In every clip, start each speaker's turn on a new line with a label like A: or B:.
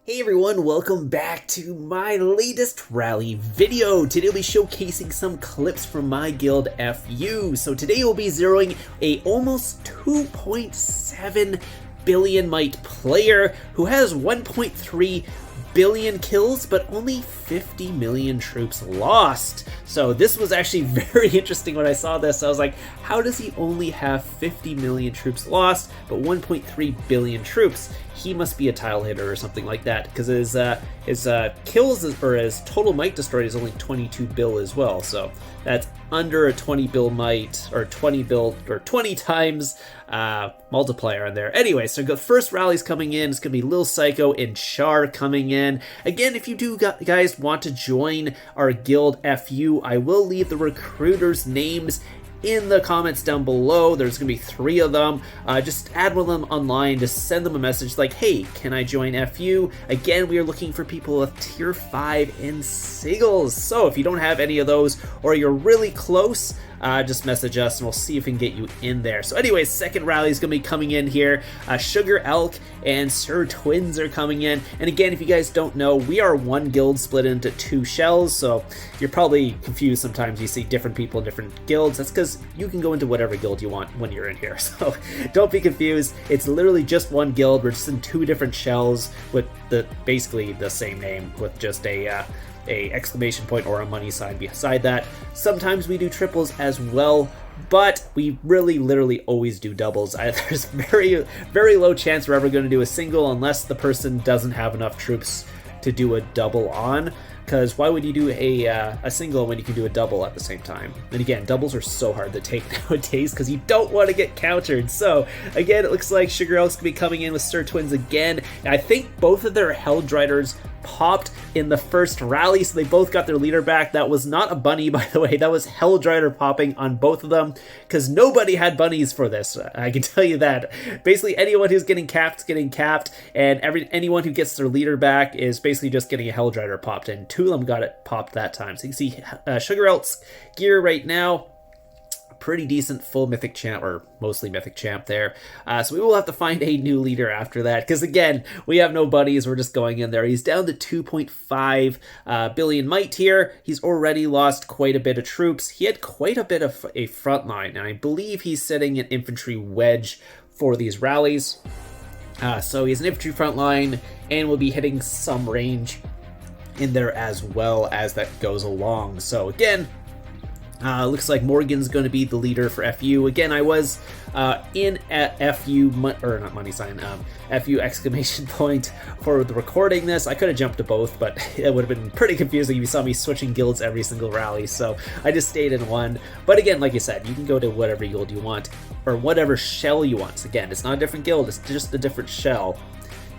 A: Hey everyone, welcome back to my latest rally video. Today we'll be showcasing some clips from my guild FU. So today we'll be zeroing a almost 2.7 billion might player who has 1.3 billion kills, but only 50 million troops lost. So this was actually very interesting when I saw this. I was like, how does he only have 50 million troops lost, but 1.3 billion troops? He must be a tile hitter or something like that, because his kills or his total might destroyed is only 22 bill as well. So that's under a 20 bill might, or 20 bill, or 20 times multiplier on there. Anyway, so the first rally's coming in. It's gonna be Lil Psycho and Char coming in. Again, if you do guys want to join our guild FU, I will leave the recruiters' names in the comments down below. There's gonna be 3 of them. Just add one of them online, just send them a message like, hey, can I join FU? Again, we are looking for people with tier 5 in singles. So if you don't have any of those, or you're really close, just message us and we'll see if we can get you in there. So anyways, second rally is going to be coming in here. Sugar Elk and Sir Twins are coming in. And again, if you guys don't know, we are one guild split into 2 shells. So you're probably confused sometimes. You see different people in different guilds. That's because you can go into whatever guild you want when you're in here. So don't be confused. It's literally just one guild. We're just in 2 different shells with basically the same name, with just a exclamation point or a money sign beside that. Sometimes we do triples as well, but we really literally always do doubles. There's very low chance we're ever going to do a single unless the person doesn't have enough troops to do a double on. Because why would you do a single when you can do a double at the same time? And again, doubles are so hard to take nowadays because you don't want to get countered. So again, it looks like Sugar Elk's gonna be coming in with Sir Twins again. And I think both of their Helldriders popped in the first rally, so they both got their leader back. That was not a bunny, by the way. That was Helldrider popping on both of them, because nobody had bunnies for this. I can tell you that. Basically, anyone who's getting capped, and anyone who gets their leader back is basically just getting a Helldrider popped, and 2 of them got it popped that time. So you can see Sugar Elk's gear right now. Pretty decent full mythic champ, or mostly mythic champ there. So we will have to find a new leader after that, because again, we have no buddies. We're just going in there. He's down to 2.5 billion might here. He's already lost quite a bit of troops. He had quite a bit of a front line, and I believe he's setting an infantry wedge for these rallies. So he's an infantry front line, and will be hitting some range in there as well as that goes along. So again, looks like Morgan's going to be the leader for FU. Again, I was in at FU, or not money sign, FU exclamation point for the recording this. I could have jumped to both, but it would have been pretty confusing if you saw me switching guilds every single rally. So I just stayed in one. But again, like I said, you can go to whatever guild you want, or whatever shell you want. So again, it's not a different guild, it's just a different shell.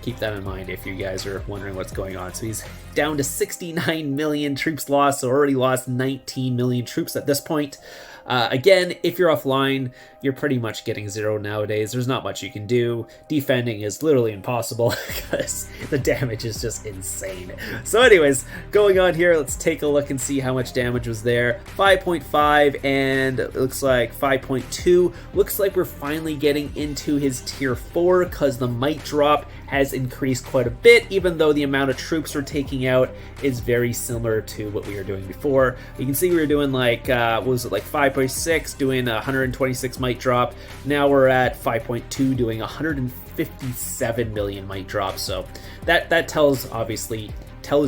A: Keep that in mind if you guys are wondering what's going on. So he's down to 69 million troops lost, so already lost 19 million troops at this point. Again, if you're offline, you're pretty much getting 0 nowadays. There's not much you can do. Defending is literally impossible because the damage is just insane. So anyways, going on here, let's take a look and see how much damage was there. 5.5 and it looks like 5.2. Looks like we're finally getting into his tier 4 because the might drop has increased quite a bit, even though the amount of troops we're taking out is very similar to what we were doing before. You can see we were doing like, what was it, like 5.6, doing 126 might drop. Now we're at 5.2, doing 157 million might drop. So that tells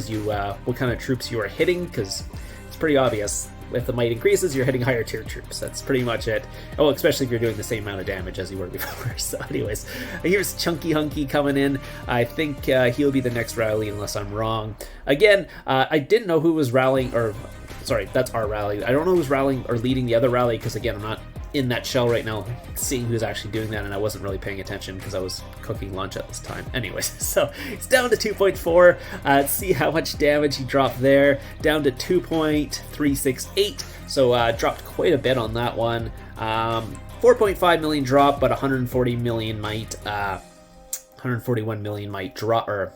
A: you what kind of troops you are hitting, because it's pretty obvious. If the might increases, you're hitting higher tier troops. That's pretty much it. Oh, especially if you're doing the same amount of damage as you were before. So anyways, here's Chunky Hunky coming in. I think he'll be the next rally unless I'm wrong. Again, I didn't know who was rallying, or sorry, that's our rally. I don't know who's rallying or leading the other rally, because again, I'm not in that shell right now seeing who's actually doing that, and I wasn't really paying attention because I was cooking lunch at this time. Anyways, so it's down to 2.4. Let's see how much damage he dropped there. Down to 2.368, so dropped quite a bit on that one. 4.5 million drop, but 140 million might, 141 million might drop, or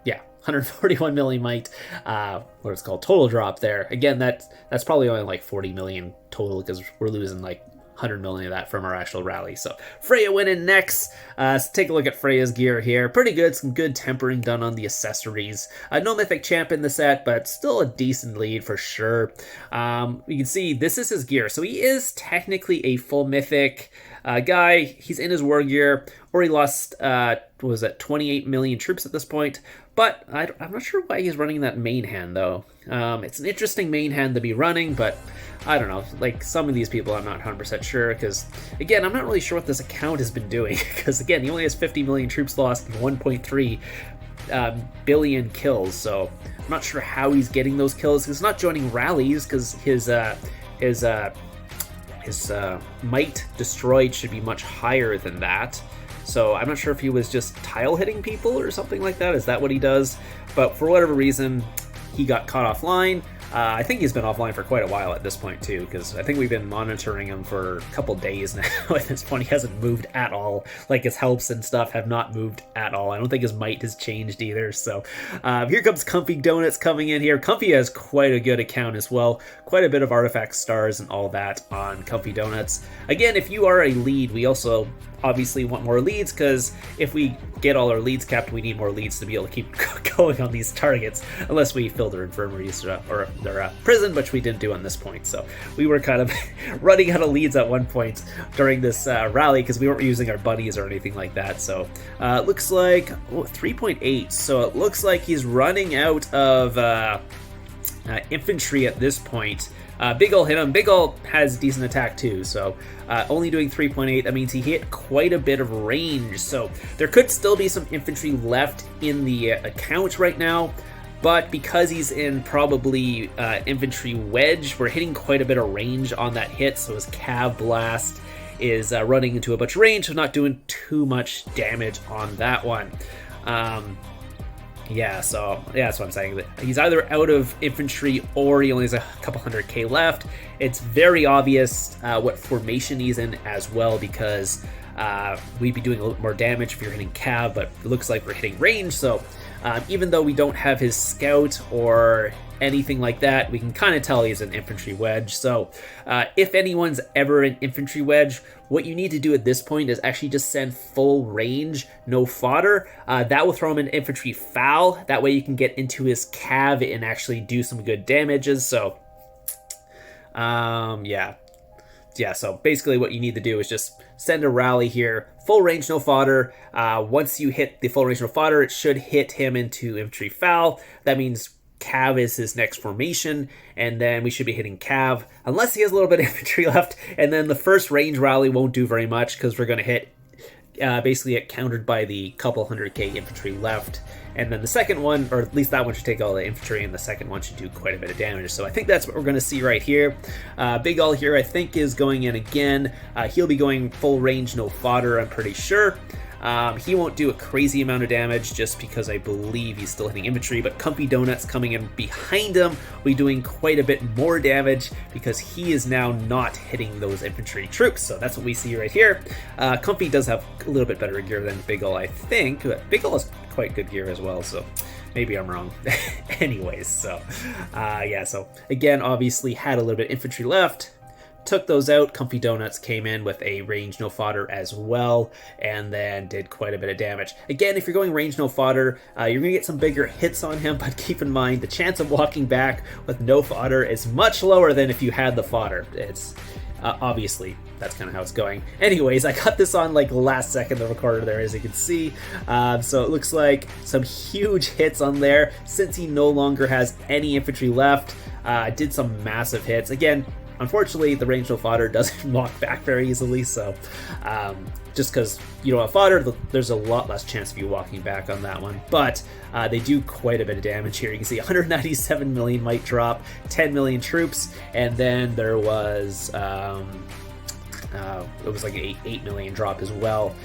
A: yeah, 141 million might, what it's called, total drop there. Again, that's probably only like 40 million total, because we're losing like 100 million of that from our actual rally. So Freya winning next. Let's take a look at Freya's gear here. Pretty good, some good tempering done on the accessories. No mythic champ in the set, but still a decent lead for sure. You can see this is his gear. So he is technically a full mythic guy. He's in his war gear. Already lost, was it 28 million troops at this point? But I'm not sure why he's running that main hand, though. It's an interesting main hand to be running, but I don't know. Like, some of these people I'm not 100% sure, because, again, I'm not really sure what this account has been doing, because, again, he only has 50 million troops lost and 1.3 billion kills, so I'm not sure how he's getting those kills. He's not joining rallies, because his might destroyed should be much higher than that. So I'm not sure if he was just tile hitting people or something like that. Is that what he does? But for whatever reason, he got caught offline. I think he's been offline for quite a while at this point too, because I think we've been monitoring him for a couple days now. At this point, he hasn't moved at all. Like, his helps and stuff have not moved at all. I don't think his might has changed either. So here comes Comfy Donuts coming in here. Comfy has quite a good account as well. Quite a bit of artifact stars and all that on Comfy Donuts. Again, if you are a lead, we also obviously want more leads, because if we get all our leads capped, we need more leads to be able to keep going on these targets, unless we fill their infirmaries or their prison, which we didn't do on this point. So we were kind of running out of leads at one point during this rally, because we weren't using our buddies or anything like that. So it looks like 3.8, so it looks like he's running out of infantry at this point. Big Ol hit him. Big Ol has decent attack too, so only doing 3.8. That means he hit quite a bit of range, so there could still be some infantry left in the account right now, but because he's in probably infantry wedge, we're hitting quite a bit of range on that hit, so his Cav Blast is running into a bunch of range, so not doing too much damage on that one. Yeah, so yeah, that's what I'm saying. He's either out of infantry or he only has a couple 100k left. It's very obvious what formation he's in as well, because we'd be doing a little more damage if you're hitting cav, but it looks like we're hitting range. So even though we don't have his scout or anything like that, we can kind of tell he's an infantry wedge. So if anyone's ever an infantry wedge, what you need to do at this point is actually just send full range, no fodder. That will throw him an infantry foul. That way you can get into his cav and actually do some good damages. So yeah, so basically what you need to do is just send a rally here, full range, no fodder. Once you hit the full range, no fodder, it should hit him into infantry foul. That means cav is his next formation, and then we should be hitting cav, unless he has a little bit of infantry left, and then the first range rally won't do very much, because we're going to hit, basically get countered by the couple 100k infantry left, and then the second one, or at least that one, should take all the infantry, and the second one should do quite a bit of damage. So I think that's what we're going to see right here. Big Ol here, I think, is going in again. He'll be going full range, no fodder, I'm pretty sure. He won't do a crazy amount of damage just because I believe he's still hitting infantry, but Comfy Donuts coming in behind him will be doing quite a bit more damage because he is now not hitting those infantry troops. So that's what we see right here. Comfy does have a little bit better gear than Big Ol, I think, but Big Ol has quite good gear as well, so maybe I'm wrong. Anyways, so yeah, so again, obviously had a little bit of infantry left. Took those out. Comfy Donuts came in with a range no fodder as well, and then did quite a bit of damage. Again, if you're going range no fodder, you're going to get some bigger hits on him, but keep in mind the chance of walking back with no fodder is much lower than if you had the fodder. It's obviously that's kind of how it's going. Anyways, I got this on like last second, the recorder there, as you can see. So it looks like some huge hits on there since he no longer has any infantry left. Did some massive hits. Again, unfortunately, the range no fodder doesn't walk back very easily, so just because you don't have fodder, there's a lot less chance of you walking back on that one. But they do quite a bit of damage here. You can see 197 million might drop, 10 million troops, and then there was it was like an 8 million drop as well.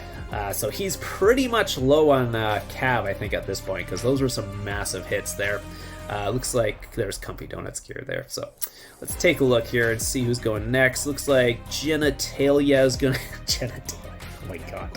A: So he's pretty much low on cav, I think, at this point, because those were some massive hits there. Looks like there's Comfy Donuts gear there. So let's take a look here and see who's going next. Looks like Genitalia is going to... Genitalia. Oh my god.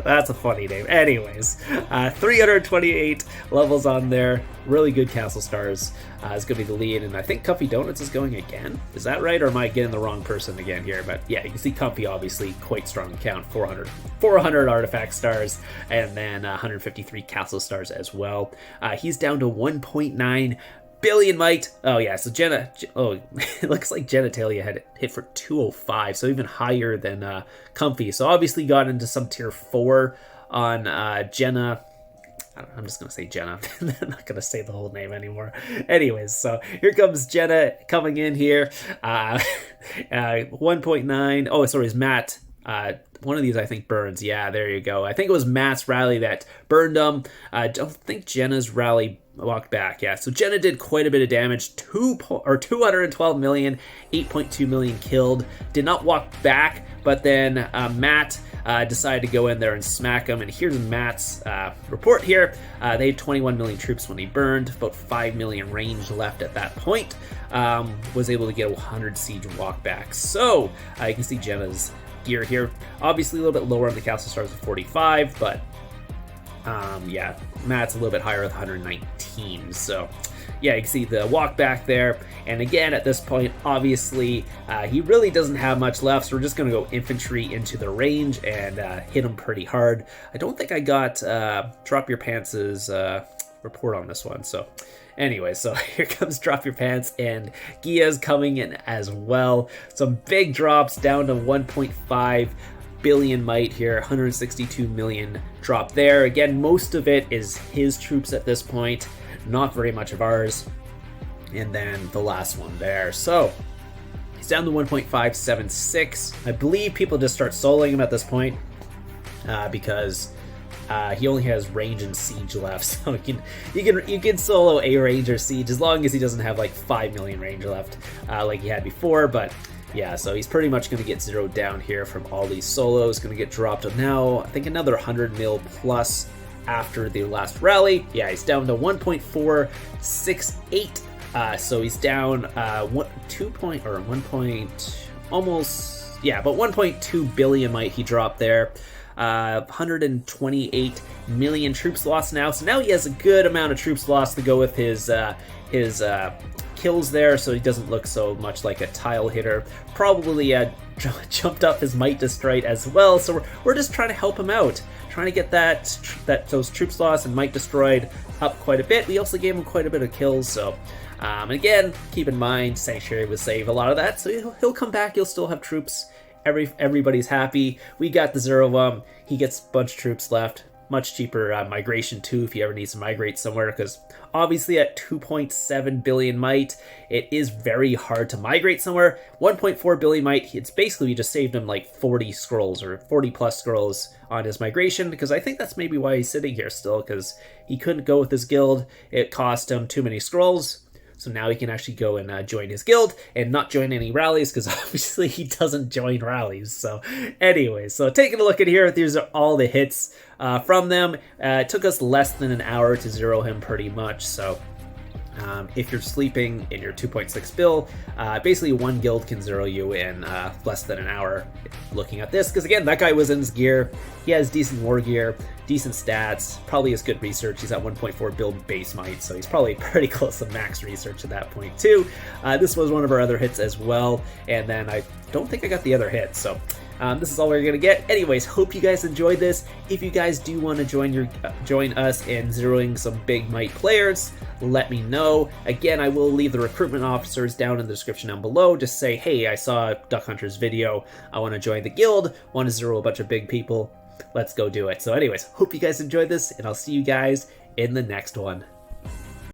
A: That's a funny name. Anyways, 328 levels on there. Really good castle stars. Is going to be the lead, and I think Comfy Donuts is going again. Is that right, or am I getting the wrong person again here? But yeah, you can see Comfy obviously quite strong account, 400 artifact stars, and then 153 castle stars as well. He's down to 1.9 billion might. Oh yeah, so it looks like genitalia had hit for 205, so even higher than Comfy. So obviously got into some tier 4 on Jenna. I'm just gonna say Jenna. I'm not gonna say the whole name anymore. Anyways, so here comes Jenna coming in here. 1.9. Oh, sorry, it's Matt. One of these I think burns. Yeah, there you go. I think it was Matt's rally that burned him. I don't think Jenna's rally walked back. Yeah, so Jenna did quite a bit of damage. 212 million, 8.2 million killed. Did not walk back, but then Matt decided to go in there and smack him. And here's Matt's report here. They had 21 million troops when he burned, about 5 million range left at that point. Was able to get 100 siege walk back. So you can see Jenna's gear here. Obviously a little bit lower on the castle stars with 45, but yeah, Matt's a little bit higher with 119. So yeah, you can see the walk back there. And again, at this point, obviously, he really doesn't have much left, so we're just going to go infantry into the range and hit him pretty hard. I don't think I got Drop Your Pants' report on this one, so anyway, so here comes Drop Your Pants, and Gia's coming in as well. Some big drops down to 1.5 billion might here, 162 million drop there. Again, most of it is his troops at this point, not very much of ours. And then the last one there. So he's down to 1.576. I believe people just start soloing him at this point because he only has range and siege left. So you can solo a range or siege as long as he doesn't have like 5 million range left like he had before. But yeah, so he's pretty much going to get zeroed down here from all these solos. Going to get dropped to now, I think, another 100 mil plus after the last rally. Yeah, he's down to 1.468. So he's down 1.2 billion might he dropped there. 128 million troops lost now. So now he has a good amount of troops lost to go with his kills there, so he doesn't look so much like a tile hitter. Probably jumped up his might destroyed as well. So we're just trying to help him out, trying to get those troops lost and might destroyed up quite a bit. We also gave him quite a bit of kills, so and again, keep in mind Sanctuary would save a lot of that, so he'll come back. He'll still have troops. Everybody's happy. We got the 0 of them. He gets a bunch of troops left. Much cheaper migration too if he ever needs to migrate somewhere, because obviously at 2.7 billion might, it is very hard to migrate somewhere. 1.4 billion might, it's basically we just saved him like 40 scrolls or 40 plus scrolls on his migration, because I think that's maybe why he's sitting here still, because he couldn't go with his guild. It cost him too many scrolls. So now he can actually go and join his guild and not join any rallies, because obviously he doesn't join rallies. So anyway, so taking a look at here, these are all the hits from them. It took us less than an hour to zero him pretty much. So if you're sleeping in your 2.6 bill, basically one guild can zero you in less than an hour looking at this. Because again, that guy was in his gear. He has decent war gear, decent stats, probably has good research. He's at 1.4 build base might, so he's probably pretty close to max research at that point too. This was one of our other hits as well, and then I don't think I got the other hit, so this is all we're gonna get. Anyways, hope you guys enjoyed this. If you guys do want to join us in zeroing some big might players, let me know. Again, I will leave the recruitment officers down in the description down below. Just say, hey, I saw Duck Hunter's video, I want to join the guild, want to zero a bunch of big people. Let's go do it. So anyways, hope you guys enjoyed this, and I'll see you guys in the next one.